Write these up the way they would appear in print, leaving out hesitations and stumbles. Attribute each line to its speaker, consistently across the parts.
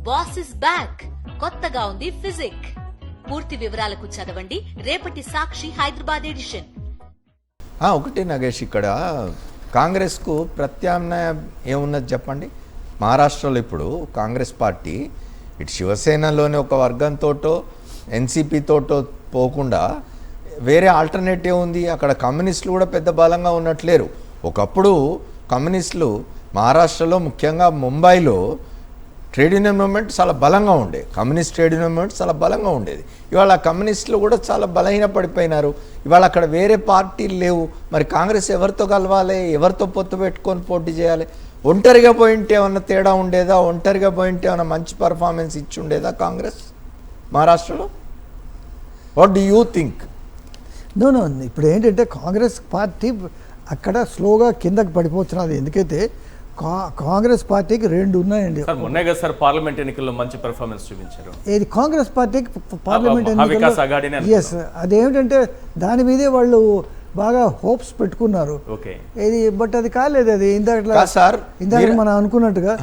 Speaker 1: Boss is back, కొత్తగా ఉంది physique. పూర్తి వివరాలకు చదవండి రేపటి సాక్షి హైదరాబాద్ ఎడిషన్.
Speaker 2: ఒకటి నగేష్, ఇక్కడ కాంగ్రెస్కు ప్రత్యామ్నాయం ఏమున్నది చెప్పండి. మహారాష్ట్రలో ఇప్పుడు కాంగ్రెస్ పార్టీ ఇటు శివసేనలోని ఒక వర్గంతోటో ఎన్సీపీతోటో పోకుండా వేరే ఆల్టర్నేటివ్ ఉంది. అక్కడ కమ్యూనిస్టులు కూడా పెద్ద బలంగా ఉన్నట్లేరు. ఒకప్పుడు కమ్యూనిస్టులు మహారాష్ట్రలో ముఖ్యంగా ముంబైలో ట్రేడ్ యూనియన్ మూవ్మెంట్ చాలా బలంగా ఉండే, కమ్యూనిస్ట్ ట్రేడ్ యూనియన్ మూవ్మెంట్ చాలా బలంగా ఉండేది. ఇవాళ కమ్యూనిస్టులు కూడా చాలా బలహీన పడిపోయినారు. ఇవాళ అక్కడ వేరే పార్టీలు లేవు. మరి కాంగ్రెస్ ఎవరితో కలవాలి, ఎవరితో పొత్తు పెట్టుకొని పోటీ చేయాలి? ఒంటరిగా పోయింటే ఏమన్నా తేడా ఉండేదా? ఒంటరిగా పోయింటే ఏమన్నా మంచి పర్ఫార్మెన్స్ ఇచ్చి ఉండేదా కాంగ్రెస్ మహారాష్ట్రలో? What do you think?
Speaker 3: No ఇప్పుడు ఏంటంటే కాంగ్రెస్ పార్టీ అక్కడ స్లోగా కిందకి పడిపోతున్నది. ఎందుకైతే కాంగ్రెస్ పార్టీకి రెండు ఉన్నాయండి.
Speaker 4: మొన్నే కదా సార్ పార్లమెంట్ ఎన్నికల్లో మంచి పెర్ఫార్మెన్స్ చూపించారు.
Speaker 3: ఇది కాంగ్రెస్ పార్టీకి పార్లమెంట్ ఎన్నికల్లో ఎస్, అదేమిటంటే దాని మీదే వాళ్ళు బాగా హోప్స్ పెట్టుకున్నారు. ఇది బట్ అది కాలేదు. అది ఇందాక మనం అనుకున్నట్టుగా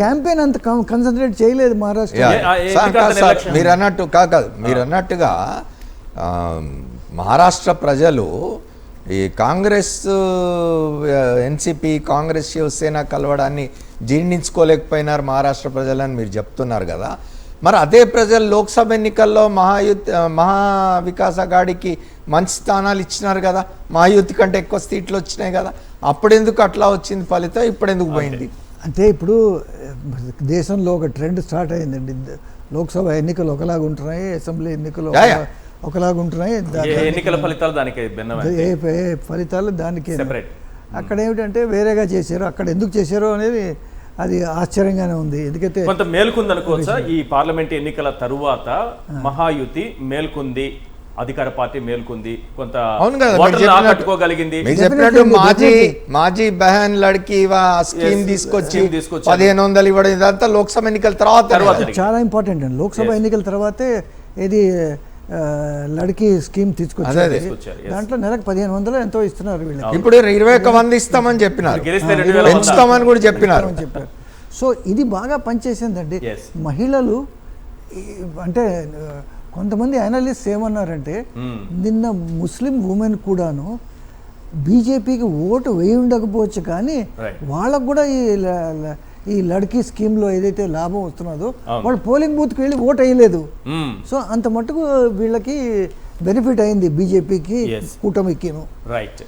Speaker 3: క్యాంపెయిన్ అంత కాన్సన్ట్రేట్ చేయలేదు మహారాష్ట్ర.
Speaker 2: మీరు అన్నట్టుగా మహారాష్ట్ర ప్రజలు ఈ కాంగ్రెస్ ఎన్సీపీ కాంగ్రెస్ శివసేన కలవడాన్ని జీర్ణించుకోలేకపోయినారు మహారాష్ట్ర ప్రజలని మీరు చెప్తున్నారు కదా. మరి అదే ప్రజలు లోక్సభ ఎన్నికల్లో మహావికాస్ అఘాడీకి మంచి స్థానాలు ఇచ్చినారు కదా, మహాయుతి కంటే ఎక్కువ సీట్లు వచ్చినాయి కదా. అప్పుడెందుకు అట్లా వచ్చింది ఫలితం, ఇప్పుడెందుకు పోయింది?
Speaker 3: అంటే ఇప్పుడు దేశంలో ఒక ట్రెండ్ స్టార్ట్ అయిందండి. లోక్సభ ఎన్నికలు ఒకలాగా ఉంటున్నాయి, అసెంబ్లీ ఎన్నికలు ఒకలాగా ఉంటున్నాయి.
Speaker 4: ఎన్నికల ఫలితాలు దానికి
Speaker 3: ఫలితాలు దానికి అక్కడ ఏమిటంటే వేరేగా చేశారు. అక్కడ ఎందుకు చేశారో అనేది అది ఆశ్చర్యంగానే ఉంది. ఎందుకంటే
Speaker 4: కొంత మేల్కొంది అనుకోవచ్చా? ఈ పార్లమెంట్ ఎన్నికల తరువాత మహాయుతి మేల్కొంది, అధికార పార్టీ మేల్కొంది, కొంత ఆకట్టుకోగలిగింది.
Speaker 2: మాజీ బహన్ లడ్కి స్కీమ్ తీసుకొచ్చి 1500 ఇవ్వడం, ఇదంతా లోక్సభ ఎన్నికల తర్వాత
Speaker 3: చాలా ఇంపార్టెంట్ అండి. లోక్సభ ఎన్నికల తర్వాతే ఇది లడ్కి స్కీమ్ తీసుకొచ్చారు. దాంట్లో నెలకు 1500 ఎంతో ఇస్తున్నారు వీళ్ళకి.
Speaker 2: ఇప్పుడు 2100 ఇస్తామని చెప్పినారు, పెంచుతామని కూడా చెప్పినారు.
Speaker 3: సో ఇది బాగా పనిచేసిందండి. మహిళలు అంటే కొంతమంది అనలిస్ట్ ఏమన్నారంటే నిన్న ముస్లిం ఉమెన్ కూడాను బీజేపీకి ఓటు వేయి ఉండకపోవచ్చు, కానీ వాళ్ళకు కూడా ఈ లడ్కీ స్కీమ్లో ఏదైతే లాభం వస్తున్నదో వాళ్ళు పోలింగ్ బూత్కి వెళ్ళి ఓటు వేయలేదు. సో అంత మట్టుకు వీళ్ళకి బెనిఫిట్ అయింది బీజేపీకి, కూటమికి.